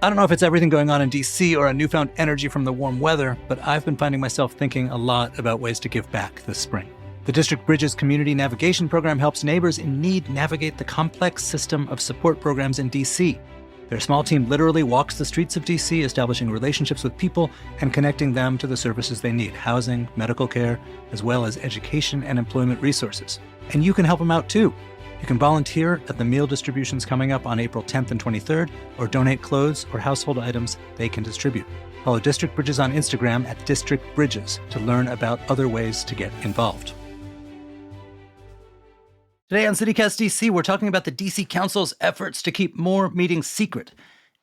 I don't know if it's everything going on in DC or a newfound energy from the warm weather, but I've been finding myself thinking a lot about ways to give back this spring. The District Bridges Community Navigation Program helps neighbors in need navigate the complex system of support programs in DC. Their small team literally walks the streets of DC, establishing relationships with people and connecting them to the services they need, housing, medical care, as well as education and employment resources. And you can help them out too. You can volunteer at the meal distributions coming up on April 10th and 23rd, or donate clothes or household items they can distribute. Follow District Bridges on Instagram at District Bridges to learn about other ways to get involved. Today on CityCast DC, we're talking about the DC Council's efforts to keep more meetings secret.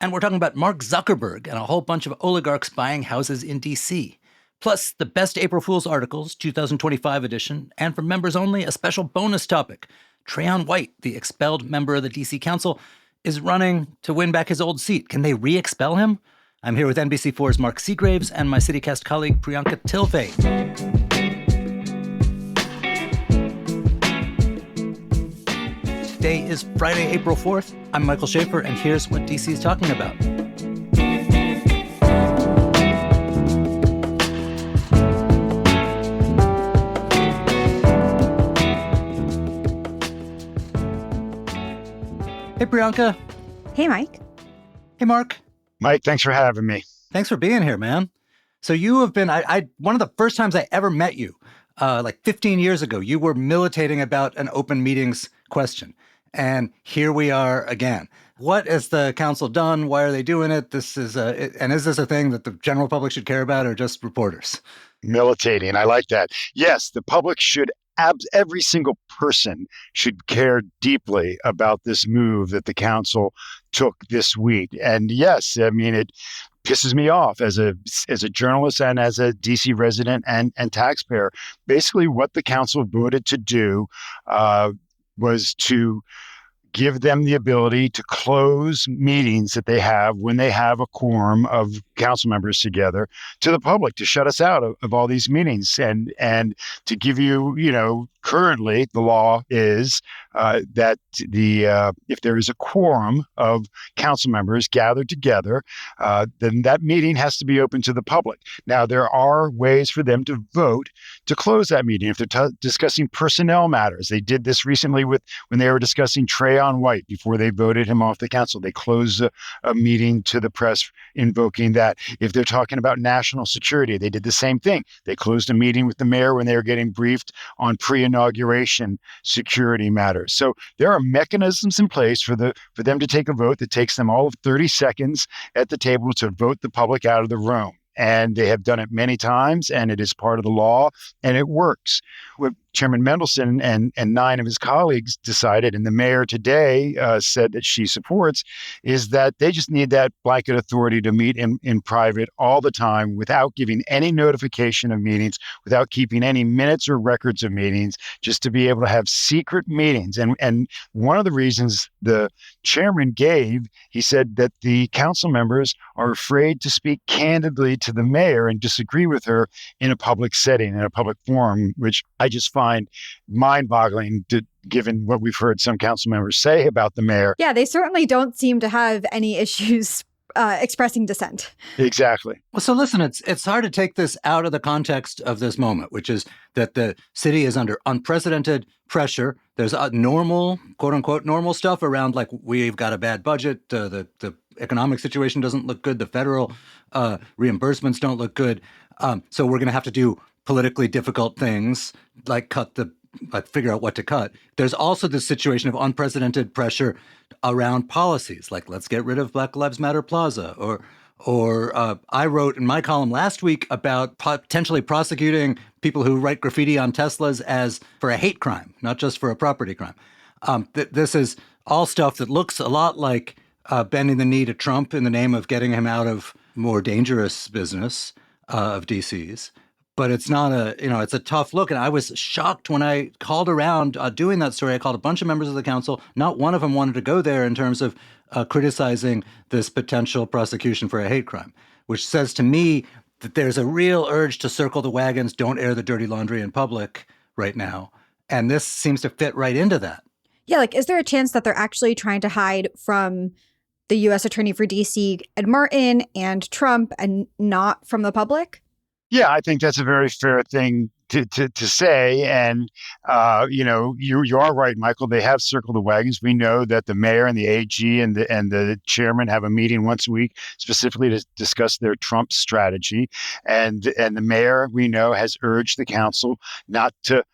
And we're talking about Mark Zuckerberg and a whole bunch of oligarchs buying houses in DC. Plus, the Best April Fool's Articles, 2025 edition, and for members only, a special bonus topic. Trayon White, the expelled member of the DC Council, is running to win back his old seat. Can they re-expel him? I'm here with NBC4's Mark Segraves and my CityCast colleague, Priyanka Tilve. Today is Friday, April 4th. I'm Michael Schaefer, and here's what DC is talking about. Hey, Priyanka. Hey, Mike. Hey, Mark. Mike, thanks for having me. Thanks for being here, man. So you have been, one of the first times I ever met you, like 15 years ago, you were militating about an open meetings question. And here we are again. What has the council done? Why are they doing it? Is this a thing that the general public should care about or just reporters? Militating. I like that. Yes, the public should, every single person should care deeply about this move that the council took this week. And yes, I mean, it pisses me off as a journalist and as a DC resident and taxpayer. Basically, what the council voted to do was to give them the ability to close meetings that they have when they have a quorum of council members together to the public, to shut us out of all these meetings and to give you, currently the law is that if there is a quorum of council members gathered together, then that meeting has to be open to the public. Now, there are ways for them to vote to close that meeting if they're discussing personnel matters. They did this recently when they were discussing Trayon White before they voted him off the council. They closed a meeting to the press invoking that. If they're talking about national security, they did the same thing. They closed a meeting with the mayor when they were getting briefed on pre-inauguration security matters. So there are mechanisms in place for them to take a vote that takes them all of 30 seconds at the table to vote the public out of the room. And they have done it many times, and it is part of the law, and it works. What Chairman Mendelson and 9 of his colleagues decided, and the mayor today said that she supports, is that they just need that blanket authority to meet in private all the time without giving any notification of meetings, without keeping any minutes or records of meetings, just to be able to have secret meetings. And one of the reasons the chairman gave, he said that the council members are afraid to speak candidly to the mayor and disagree with her in a public setting, in a public forum, which I just find mind-boggling given what we've heard some council members say about the mayor. Yeah, they certainly don't seem to have any issues expressing dissent. Exactly. Well, so listen, it's hard to take this out of the context of this moment, which is that the city is under unprecedented pressure. There's a normal, quote unquote, normal stuff around, like, we've got a bad budget, the economic situation doesn't look good, the federal reimbursements don't look good. So we're going to have to do politically difficult things, like figure out what to cut. There's also this situation of unprecedented pressure around policies, like let's get rid of Black Lives Matter Plaza, or I wrote in my column last week about potentially prosecuting people who write graffiti on Teslas as for a hate crime, not just for a property crime. This is all stuff that looks a lot like bending the knee to Trump in the name of getting him out of more dangerous business of DC's. But it's not it's a tough look. And I was shocked when I called around doing that story. I called a bunch of members of the council. Not one of them wanted to go there in terms of criticizing this potential prosecution for a hate crime, which says to me that there's a real urge to circle the wagons, don't air the dirty laundry in public right now. And this seems to fit right into that. Yeah, like, is there a chance that they're actually trying to hide from the U.S. Attorney for D.C., Ed Martin, and Trump, and not from the public? Yeah, I think that's a very fair thing to say. And, you are right, Michael. They have circled the wagons. We know that the mayor and the AG and the chairman have a meeting once a week specifically to discuss their Trump strategy. And the mayor, we know, has urged the council not to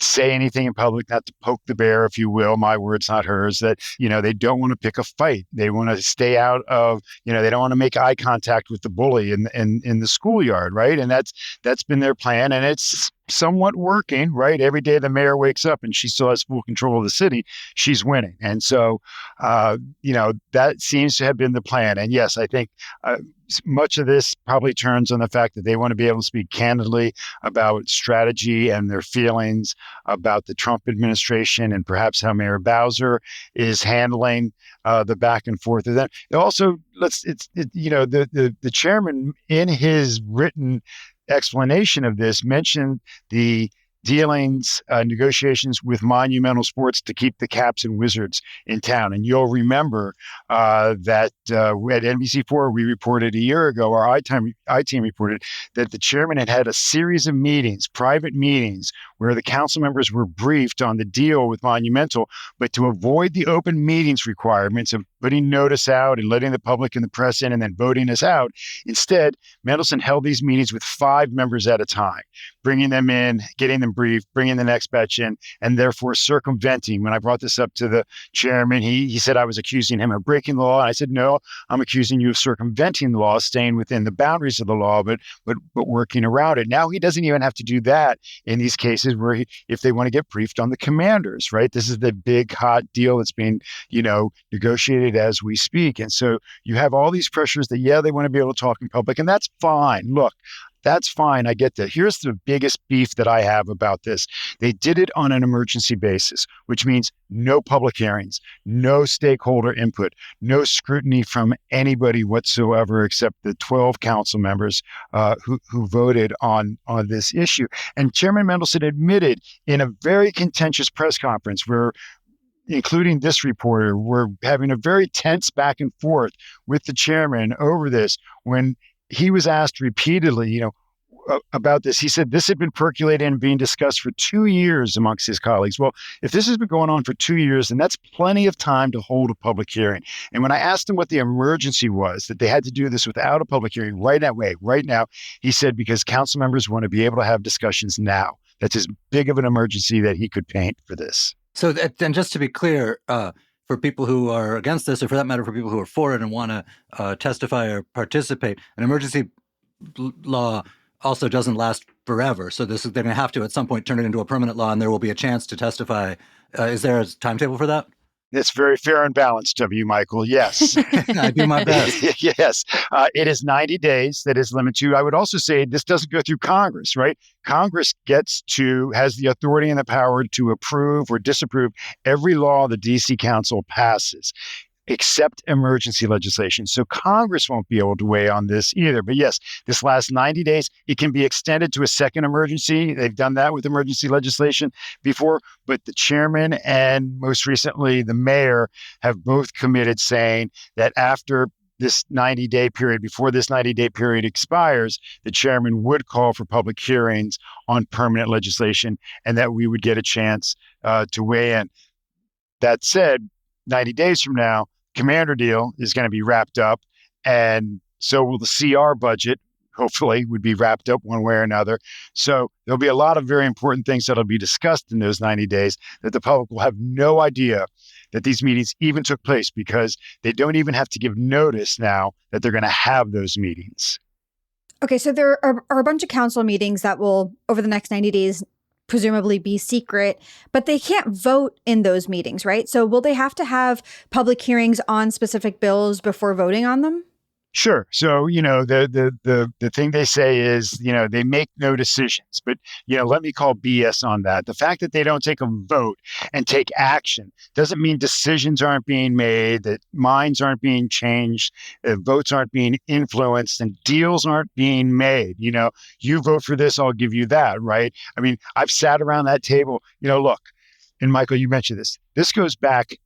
say anything in public, not to poke the bear, if you will, my words, not hers, that, they don't want to pick a fight. They want to stay out of, they don't want to make eye contact with the bully in the schoolyard, right? And that's been their plan. And it's somewhat working, right? Every day the mayor wakes up and she still has full control of the city, she's winning. And so, that seems to have been the plan. And yes, I think much of this probably turns on the fact that they want to be able to speak candidly about strategy and their feelings about the Trump administration and perhaps how Mayor Bowser is handling the back and forth of that. Also, the chairman in his written explanation of this mentioned the dealings, negotiations with Monumental Sports to keep the Caps and Wizards in town. And you'll remember that at NBC4, we reported a year ago, our I-Team reported that the chairman had a series of meetings, private meetings, where the council members were briefed on the deal with Monumental, but to avoid the open meetings requirements of putting notice out and letting the public and the press in and then voting us out, instead, Mendelsohn held these meetings with 5 members at a time, bringing them in, getting them briefed, bringing the next batch in, and therefore circumventing. When I brought this up to the chairman, he said I was accusing him of breaking the law. And I said, no, I'm accusing you of circumventing the law, staying within the boundaries of the law, but working around it. Now he doesn't even have to do that in these cases where if they want to get briefed on the commanders, right? This is the big hot deal that's being, negotiated as we speak. And so you have all these pressures that, they want to be able to talk in public, and that's fine. Look, that's fine. I get that. Here's the biggest beef that I have about this. They did it on an emergency basis, which means no public hearings, no stakeholder input, no scrutiny from anybody whatsoever except the 12 council members who voted on this issue. And Chairman Mendelsohn admitted in a very contentious press conference where, including this reporter, we're having a very tense back and forth with the chairman over this. When he was asked repeatedly, about this, he said this had been percolating and being discussed for 2 years amongst his colleagues. Well, if this has been going on for 2 years, then that's plenty of time to hold a public hearing. And when I asked him what the emergency was, that they had to do this without a public hearing right now, he said because council members want to be able to have discussions now. That's as big of an emergency that he could paint for this. So then just to be clear, for people who are against this, or for that matter, for people who are for it and want to testify or participate, an emergency law also doesn't last forever. So they're going to have to at some point turn it into a permanent law, and there will be a chance to testify. Is there a timetable for that? It's very fair and balanced of you, Michael. Yes. I do my best. Yes. It is 90 days that is limited to. I would also say this doesn't go through Congress, right? Congress has the authority and the power to approve or disapprove every law the DC Council passes, except emergency legislation. So Congress won't be able to weigh on this either. But yes, this last 90 days, it can be extended to a second emergency. They've done that with emergency legislation before, but the chairman and most recently the mayor have both committed saying that after this 90-day period, before this 90-day period expires, the chairman would call for public hearings on permanent legislation and that we would get a chance to weigh in. That said, 90 days from now, commander deal is going to be wrapped up, and so will the CR budget, hopefully, would be wrapped up one way or another. So there'll be a lot of very important things that'll be discussed in those 90 days that the public will have no idea that these meetings even took place because they don't even have to give notice now that they're going to have those meetings. Okay, so there are a bunch of council meetings that will, over the next 90 days, presumably be secret, but they can't vote in those meetings, right? So will they have to have public hearings on specific bills before voting on them? Sure. So, the thing they say is, they make no decisions, but, let me call BS on that. The fact that they don't take a vote and take action doesn't mean decisions aren't being made, that minds aren't being changed, votes aren't being influenced, and deals aren't being made. You vote for this, I'll give you that, right? I mean, I've sat around that table, look, and Michael, you mentioned this. This goes back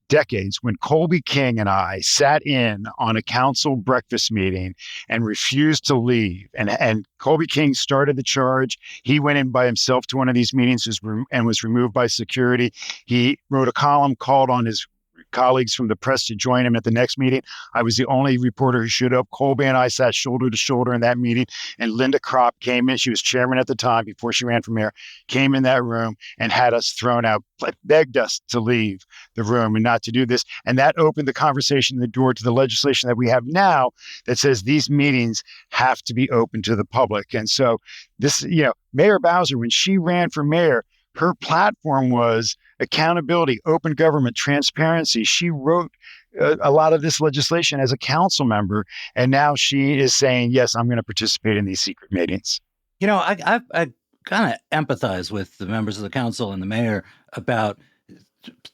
decades when Colby King and I sat in on a council breakfast meeting and refused to leave. And Colby King started the charge. He went in by himself to one of these meetings and was removed by security. He wrote a column, called on his colleagues from the press to join him at the next meeting. I was the only reporter who showed up. Colby and I sat shoulder to shoulder in that meeting, and Linda Kropp came in. She was chairman at the time before she ran for mayor, came in that room and had us thrown out, begged us to leave the room and not to do this. And that opened the conversation, the door to the legislation that we have now that says these meetings have to be open to the public. And so this, Mayor Bowser, when she ran for mayor, her platform was accountability, open government, transparency. She wrote a lot of this legislation as a council member, and now she is saying, yes, I'm going to participate in these secret meetings. I kind of empathize with the members of the council and the mayor about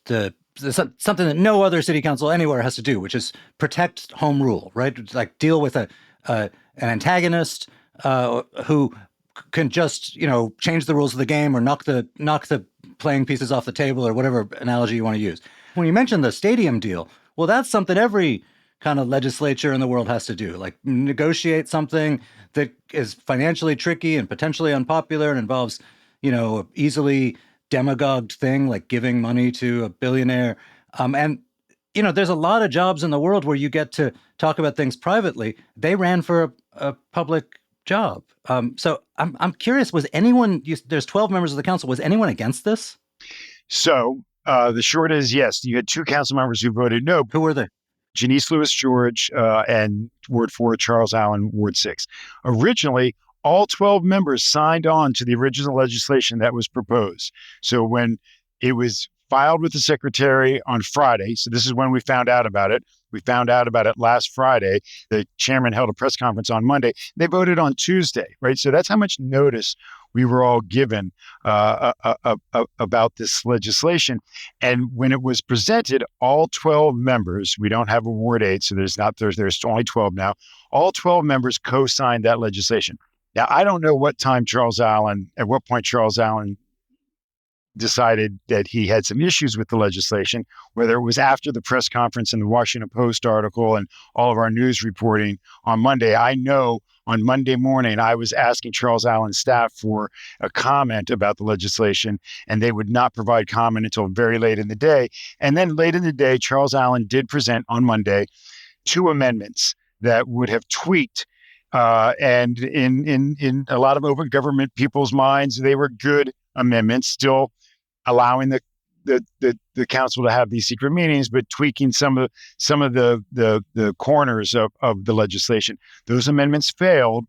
something that no other city council anywhere has to do, which is protect home rule, right? Like deal with an antagonist who can just, change the rules of the game or knock the playing pieces off the table or whatever analogy you want to use. When you mentioned the stadium deal, well, that's something every kind of legislature in the world has to do, like negotiate something that is financially tricky and potentially unpopular and involves, easily demagogued thing like giving money to a billionaire. There's a lot of jobs in the world where you get to talk about things privately. They ran for a public job. So I'm curious, was anyone, there's 12 members of the council, was anyone against this? So the short is yes, you had 2 council members who voted no. Who were they? Janice Lewis-George and Ward 4, Charles Allen, Ward 6. Originally, all 12 members signed on to the original legislation that was proposed. So when it was filed with the secretary on Friday, so this is when we found out about it. We found out about it last Friday. The chairman held a press conference on Monday. They voted on Tuesday, right? So that's how much notice we were all given about this legislation. And when it was presented, all 12 members, we don't have a Ward 8, so there's only 12 now, all 12 members co-signed that legislation. Now, I don't know at what point Charles Allen decided that he had some issues with the legislation, whether it was after the press conference and the Washington Post article and all of our news reporting on Monday. I know on Monday morning, I was asking Charles Allen's staff for a comment about the legislation, and they would not provide comment until very late in the day. And then late in the day, Charles Allen did present on Monday 2 amendments that would have tweaked and in a lot of open government people's minds, they were good amendments, still allowing the council to have these secret meetings, but tweaking some of the corners of the legislation. Those amendments failed,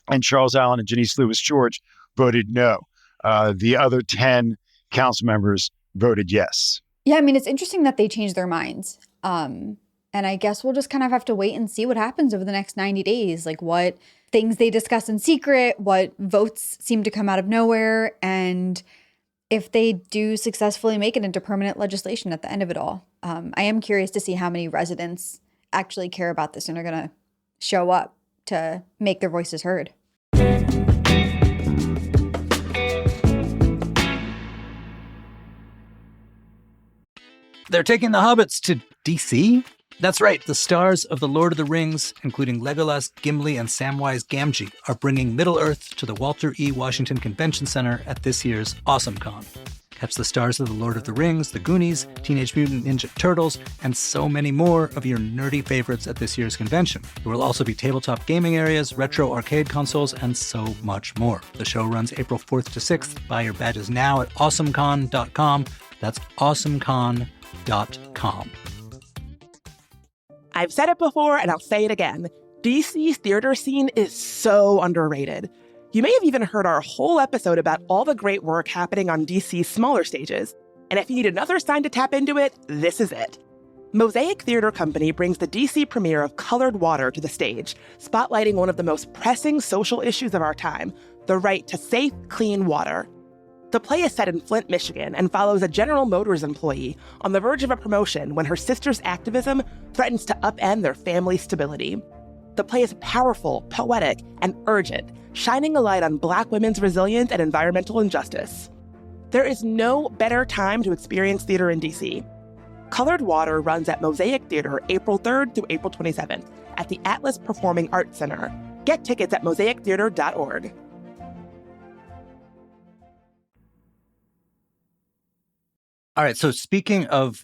and Charles Allen and Janice Lewis-George voted no. The other 10 council members voted yes. Yeah, I mean, it's interesting that they changed their minds. And I guess we'll just kind of have to wait and see what happens over the next 90 days, like what things they discuss in secret, what votes seem to come out of nowhere, and if they do successfully make it into permanent legislation at the end of it all. I am curious to see how many residents actually care about this and are going to show up to make their voices heard. They're taking the hobbits to D.C.? That's right, the stars of The Lord of the Rings, including Legolas, Gimli, and Samwise Gamgee, are bringing Middle-earth to the Walter E. Washington Convention Center at this year's AwesomeCon. Catch the stars of The Lord of the Rings, The Goonies, Teenage Mutant Ninja Turtles, and so many more of your nerdy favorites at this year's convention. There will also be tabletop gaming areas, retro arcade consoles, and so much more. The show runs April 4th to 6th. Buy your badges now at awesomecon.com. That's awesomecon.com. I've said it before, and I'll say it again. DC's theater scene is so underrated. You may have even heard our whole episode about all the great work happening on DC's smaller stages. And if you need another sign to tap into it, this is it. Mosaic Theater Company brings the DC premiere of Colored Water to the stage, spotlighting one of the most pressing social issues of our time, the right to safe, clean water. The play is set in Flint, Michigan, and follows a General Motors employee on the verge of a promotion when her sister's activism threatens to upend their family's stability. The play is powerful, poetic, and urgent, shining a light on Black women's resilience and environmental injustice. There is no better time to experience theater in DC. Colored Water runs at Mosaic Theater April 3rd through April 27th at the Atlas Performing Arts Center. Get tickets at mosaictheater.org. All right. So speaking of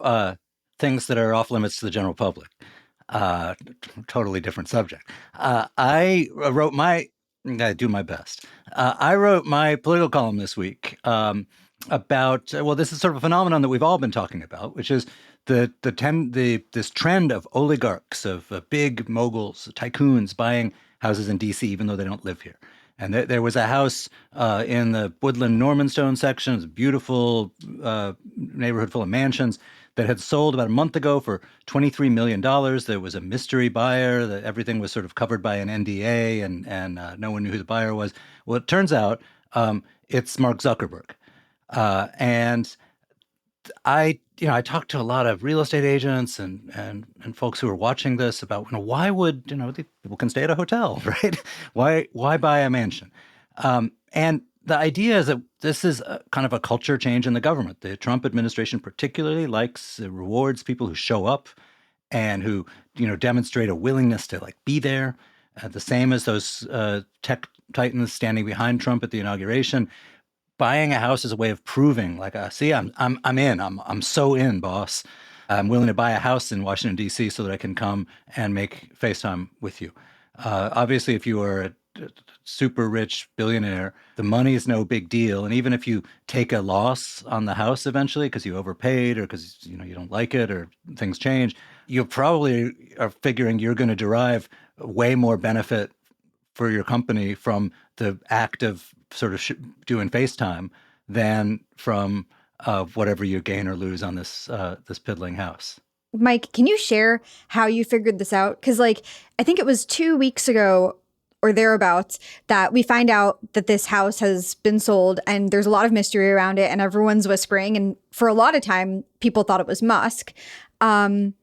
things that are off limits to the general public, uh, totally different subject. I do my best. I wrote my political column this week about, well, this is sort of a phenomenon that we've all been talking about, which is this trend of oligarchs, of big moguls, tycoons buying houses in D.C. even though they don't live here. And there was a house in the Woodland Normanstone section. It's a beautiful neighborhood full of mansions that had sold about a month ago for $23 million. There was a mystery buyer. That everything was sort of covered by an NDA, and no one knew who the buyer was. Well, it turns out it's Mark Zuckerberg. And I talked to a lot of real estate agents and folks who are watching this about, why would, people can stay at a hotel, right? Why buy a mansion? And the idea is that this is kind of a culture change in the government. The Trump administration particularly rewards people who show up and who, demonstrate a willingness to be there. The same as those tech titans standing behind Trump at the inauguration. Buying a house is a way of proving, see, I'm in. I'm so in, boss. I'm willing to buy a house in Washington, D.C. so that I can come and make FaceTime with you. Obviously, if you are a super rich billionaire, the money is no big deal. And even if you take a loss on the house eventually because you overpaid or because you don't like it or things change, you probably are figuring you're going to derive way more benefit for your company from the act of sort of doing FaceTime than from whatever you gain or lose on this piddling house. Mike, can you share how you figured this out? Because I think it was 2 weeks ago or thereabouts that we find out that this house has been sold and there's a lot of mystery around it and everyone's whispering. And for a lot of time, people thought it was Musk. And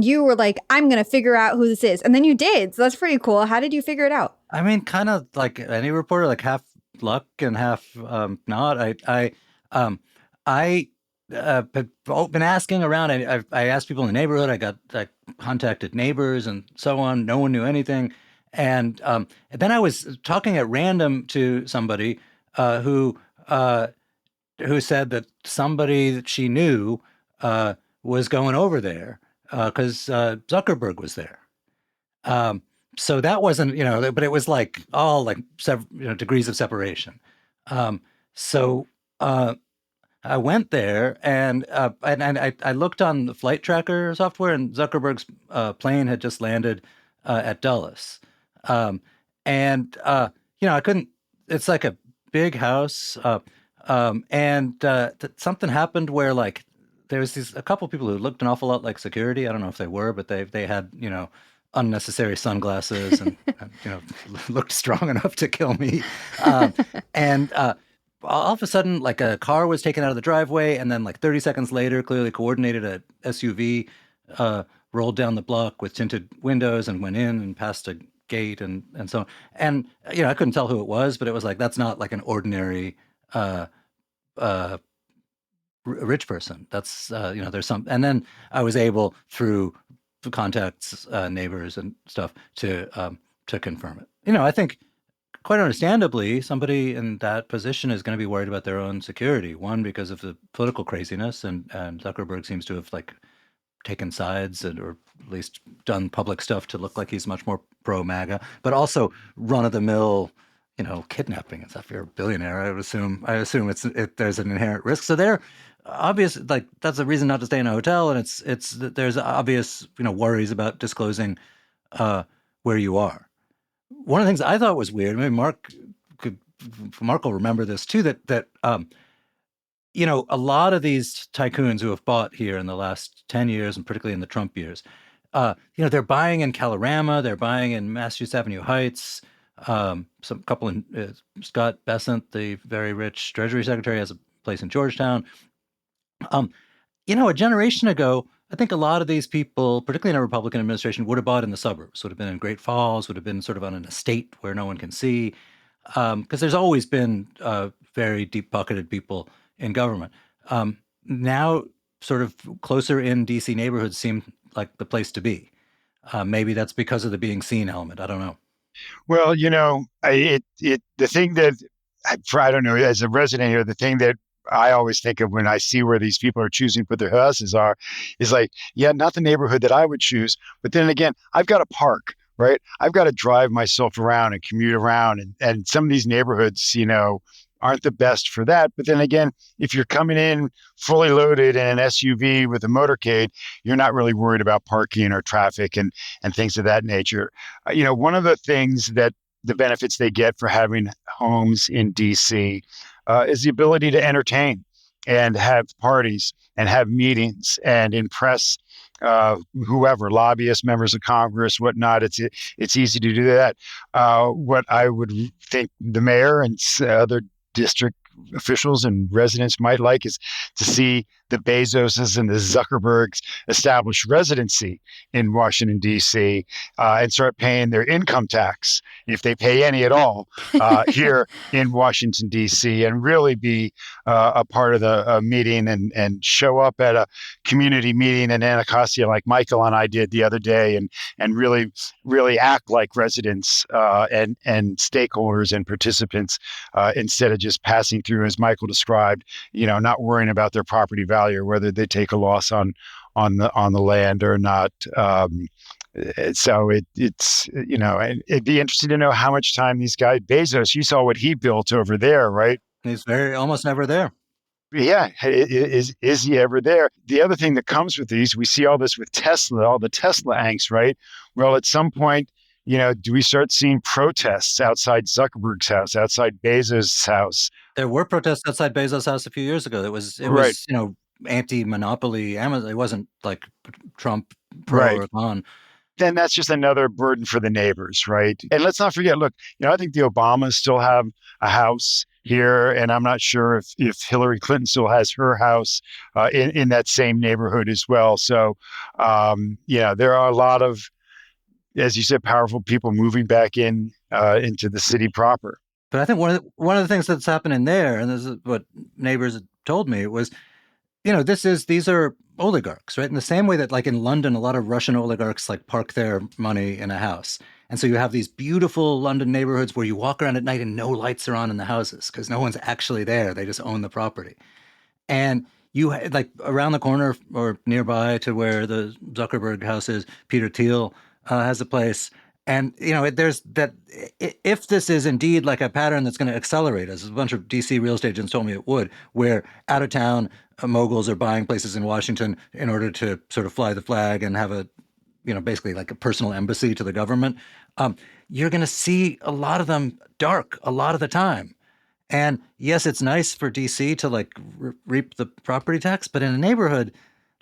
you were like, I'm going to figure out who this is. And then you did. So that's pretty cool. How did you figure it out? I mean, kind of like any reporter, half luck and half not. I've been asking around. I asked people in the neighborhood. I contacted neighbors and so on. No one knew anything. And then I was talking at random to somebody who said that somebody that she knew was going over there because Zuckerberg was there. So that wasn't, but it was all degrees of separation. So I went there and I looked on the flight tracker software, and Zuckerberg's plane had just landed at Dulles. I couldn't, it's like a big house. Something happened where there was a couple people who looked an awful lot like security. I don't know if they were, but they had, unnecessary sunglasses and looked strong enough to kill me. All of a sudden, a car was taken out of the driveway, and then 30 seconds later, clearly coordinated a SUV rolled down the block with tinted windows and went in and past a gate and so on. And I couldn't tell who it was, but it was that's not an ordinary rich person. That's there's some. And then I was able through contacts, neighbors and stuff to confirm it. I think quite understandably, somebody in that position is going to be worried about their own security. One, because of the political craziness, and Zuckerberg seems to have taken sides or at least done public stuff to look like he's much more pro MAGA, but also run of the mill, kidnapping and stuff. If you're a billionaire, I assume there's an inherent risk. So they're obvious, that's a reason not to stay in a hotel, and there's obvious worries about disclosing where you are. One of the things I thought was weird, maybe Mark will remember this too, that a lot of these tycoons who have bought here in the last 10 years, and particularly in the Trump years, they're buying in Calorama, they're buying in Massachusetts Avenue Heights. Some couple in Scott Bessent, the very rich Treasury Secretary, has a place in Georgetown. A generation ago, I think a lot of these people, particularly in a Republican administration, would have bought in the suburbs, would have been in Great Falls, would have been sort of on an estate where no one can see, because there's always been very deep-pocketed people in government. Now sort of closer in DC neighborhoods seem like the place to be. Maybe that's because of the being seen element. I don't know. Well, the thing that I don't know, as a resident here, the thing that I always think of when I see where these people are choosing to put their houses is like, yeah, not the neighborhood that I would choose. But then again, I've got a park, right? I've got to drive myself around and commute around. And some of these neighborhoods, aren't the best for that. But then again, if you're coming in fully loaded in an SUV with a motorcade, you're not really worried about parking or traffic and things of that nature. One of the things that the benefits they get for having homes in DC is the ability to entertain and have parties and have meetings and impress whoever, lobbyists, members of Congress, whatnot. It's easy to do that. What I would think the mayor and other district officials and residents might like is to see the Bezoses and the Zuckerbergs establish residency in Washington, D.C. And start paying their income tax, if they pay any at all, here in Washington, D.C. and really be a part of the meeting and show up at a community meeting in Anacostia like Michael and I did the other day and really, really act like residents and stakeholders and participants instead of just passing through, as Michael described, not worrying about their property value or whether they take a loss on the land or not. So it's it'd be interesting to know how much time these guys, Bezos, you saw what he built over there, right? He's almost never there. Yeah, is he ever there? The other thing that comes with these, we see all this with Tesla, all the Tesla angst, right? Well, at some point, do we start seeing protests outside Zuckerberg's house, outside Bezos' house? There were protests outside Bezos' house a few years ago. It was anti-monopoly Amazon. It wasn't like Trump pro or con. Then that's just another burden for the neighbors, right? And let's not forget, look, I think the Obamas still have a house here, and I'm not sure if Hillary Clinton still has her house in that same neighborhood as well. So, there are a lot of, as you said, powerful people moving back into the city proper. But I think one of the things that's happening there, and this is what neighbors told me, was, these are oligarchs, right? In the same way that, like in London, a lot of Russian oligarchs like park their money in a house. And so you have these beautiful London neighborhoods where you walk around at night and no lights are on in the houses because no one's actually there. They just own the property. And you, like around the corner or nearby to where the Zuckerberg house is, Peter Thiel has a place. And, there's that, if this is indeed like a pattern that's going to accelerate, as a bunch of DC real estate agents told me it would, where out-of-town moguls are buying places in Washington in order to sort of fly the flag and have a, basically like a personal embassy to the government, you're going to see a lot of them dark a lot of the time. And yes, it's nice for DC to like reap the property tax, but in a neighborhood,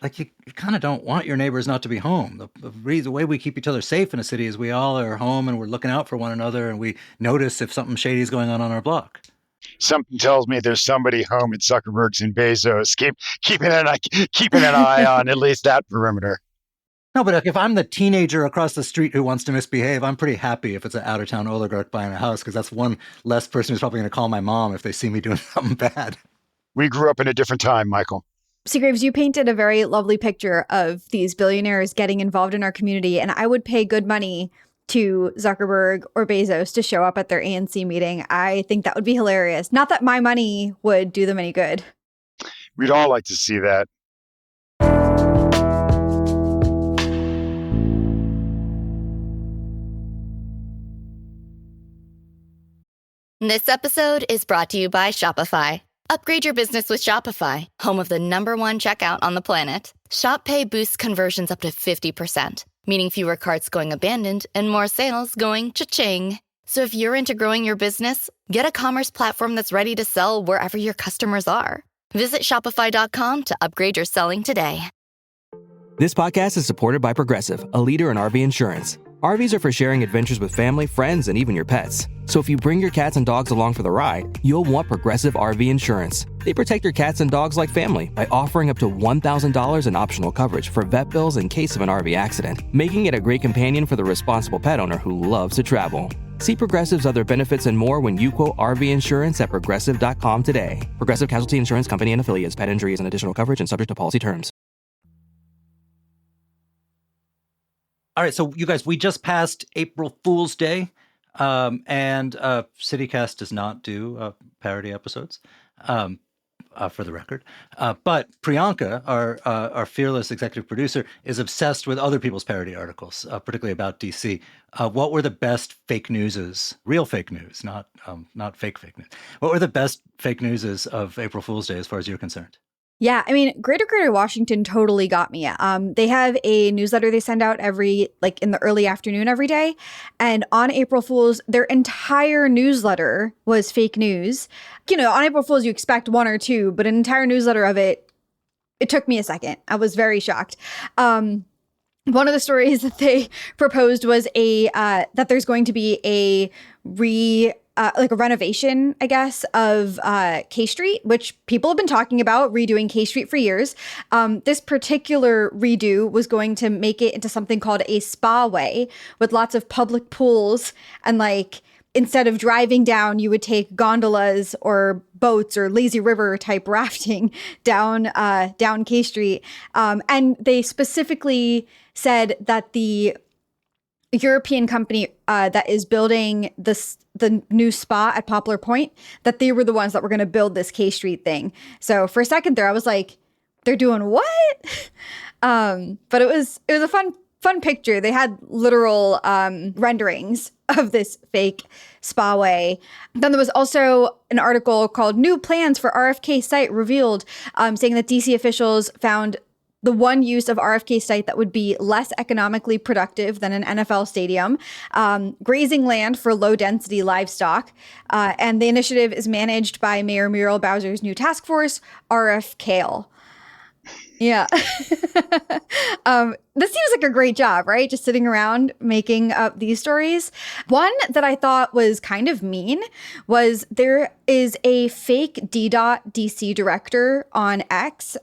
like you kind of don't want your neighbors not to be home. The way we keep each other safe in a city is we all are home and we're looking out for one another and we notice if something shady is going on our block. Something tells me there's somebody home at Zuckerberg's and Bezos keeping an eye on at least that perimeter. No, but if I'm the teenager across the street who wants to misbehave, I'm pretty happy if it's an out-of-town oligarch buying a house because that's one less person who's probably going to call my mom if they see me doing something bad. We grew up in a different time, Michael. Segraves, you painted a very lovely picture of these billionaires getting involved in our community, and I would pay good money to Zuckerberg or Bezos to show up at their ANC meeting. I think that would be hilarious. Not that my money would do them any good. We'd all like to see that. This episode is brought to you by Shopify. Upgrade your business with Shopify, home of the #1 checkout on the planet. Shop Pay boosts conversions up to 50%, meaning fewer carts going abandoned and more sales going cha-ching. So if you're into growing your business, get a commerce platform that's ready to sell wherever your customers are. Visit shopify.com to upgrade your selling today. This podcast is supported by Progressive, a leader in RV insurance. RVs are for sharing adventures with family, friends, and even your pets. So if you bring your cats and dogs along for the ride, you'll want Progressive RV insurance. They protect your cats and dogs like family by offering up to $1,000 in optional coverage for vet bills in case of an RV accident, making it a great companion for the responsible pet owner who loves to travel. See Progressive's other benefits and more when you quote RV insurance at Progressive.com today. Progressive Casualty Insurance Company and Affiliates. Pet injury is an additional coverage and subject to policy terms. All right, so you guys, we just passed April Fool's Day, and CityCast does not do parody episodes, for the record. But Priyanka, our fearless executive producer, is obsessed with other people's parody articles, particularly about DC. What were the best fake newses, real fake news, not fake news? What were the best fake newses of April Fool's Day as far as you're concerned? Yeah, I mean, Greater Washington totally got me. They have a newsletter they send out in the early afternoon every day. And on April Fool's, their entire newsletter was fake news. You know, on April Fool's, you expect one or two, but an entire newsletter of it took me a second. I was very shocked. One of the stories that they proposed was that there's going to be a renovation, I guess, of K Street, which people have been talking about redoing K Street for years. This particular redo was going to make it into something called a spa way with lots of public pools. And instead of driving down, you would take gondolas or boats or lazy river type rafting down K Street. And they specifically said that the European company that is building the new spa at Poplar Point, that they were the ones that were going to build this K Street thing. So for a second there, I was like, they're doing what? But it was a fun picture. They had literal renderings of this fake spa way. Then there was also an article called "New Plans for RFK Site Revealed," saying that DC officials found the one use of RFK site that would be less economically productive than an NFL stadium, grazing land for low-density livestock. And the initiative is managed by Mayor Muriel Bowser's new task force, RFKale. Yeah. This seems like a great job, right? Just sitting around making up these stories. One that I thought was kind of mean was there is a fake DC director on X.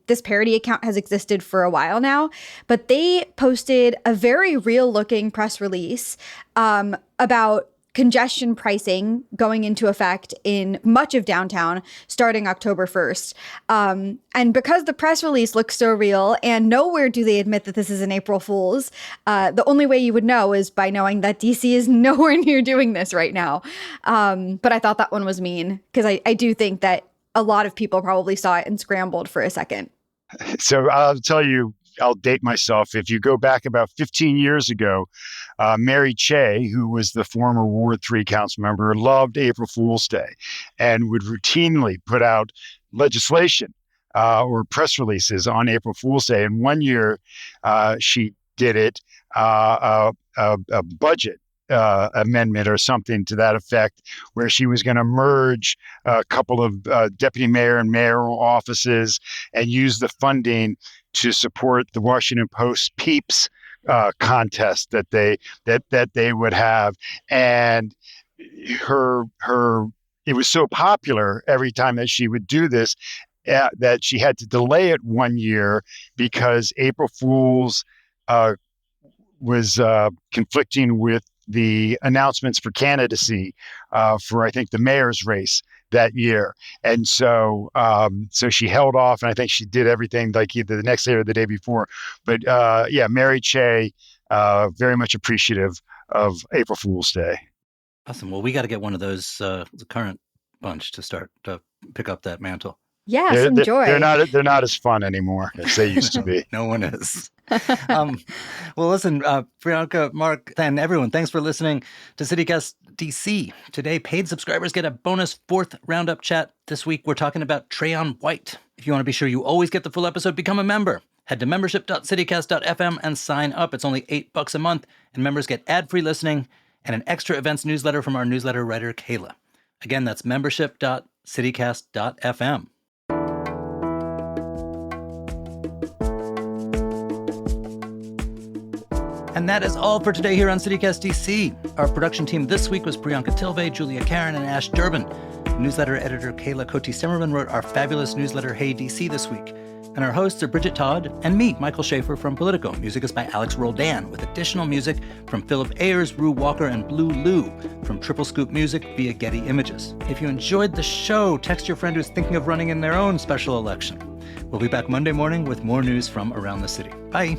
This parody account has existed for a while now, but they posted a very real looking press release about congestion pricing going into effect in much of downtown starting October 1st. And because the press release looks so real and nowhere do they admit that this is an April Fool's, the only way you would know is by knowing that DC is nowhere near doing this right now. But I thought that one was mean because I do think that a lot of people probably saw it and scrambled for a second. So I'll tell you, I'll date myself. If you go back about 15 years ago, Mary Che, who was the former Ward 3 council member, loved April Fool's Day and would routinely put out legislation or press releases on April Fool's Day. And one year she did it, a budget amendment or something to that effect, where she was going to merge a couple of deputy mayor and mayoral offices and use the funding to support the Washington Post Peeps contest that they would have. And it was so popular every time that she would do this that she had to delay it 1 year because April Fool's was conflicting with the announcements for candidacy for, I think, the mayor's race that year. And so she held off, and I think she did everything like either the next day or the day before. But Mary Che, very much appreciative of April Fool's Day. Awesome. Well, we got to get one of those, the current bunch, to start to pick up that mantle. Yeah, some joy. They're not as fun anymore as they used to be. No one is. Well, listen, Priyanka, Mark, and everyone, thanks for listening to CityCast DC. Today, paid subscribers get a bonus 4th roundup chat. This week, we're talking about Trayon White. If you want to be sure you always get the full episode, become a member. Head to membership.citycast.fm and sign up. It's only $8 a month, and members get ad-free listening and an extra events newsletter from our newsletter writer, Kayla. Again, that's membership.citycast.fm. And that is all for today here on CityCast DC. Our production team this week was Priyanka Tilve, Julia Karen, and Ash Durbin. Newsletter editor Kayla Cote-Stemmerman wrote our fabulous newsletter, Hey DC, this week. And our hosts are Bridget Todd and me, Michael Schaefer from Politico. Music is by Alex Roldan, with additional music from Philip Ayers, Rue Walker, and Blue Lou from Triple Scoop Music via Getty Images. If you enjoyed the show, text your friend who's thinking of running in their own special election. We'll be back Monday morning with more news from around the city. Bye.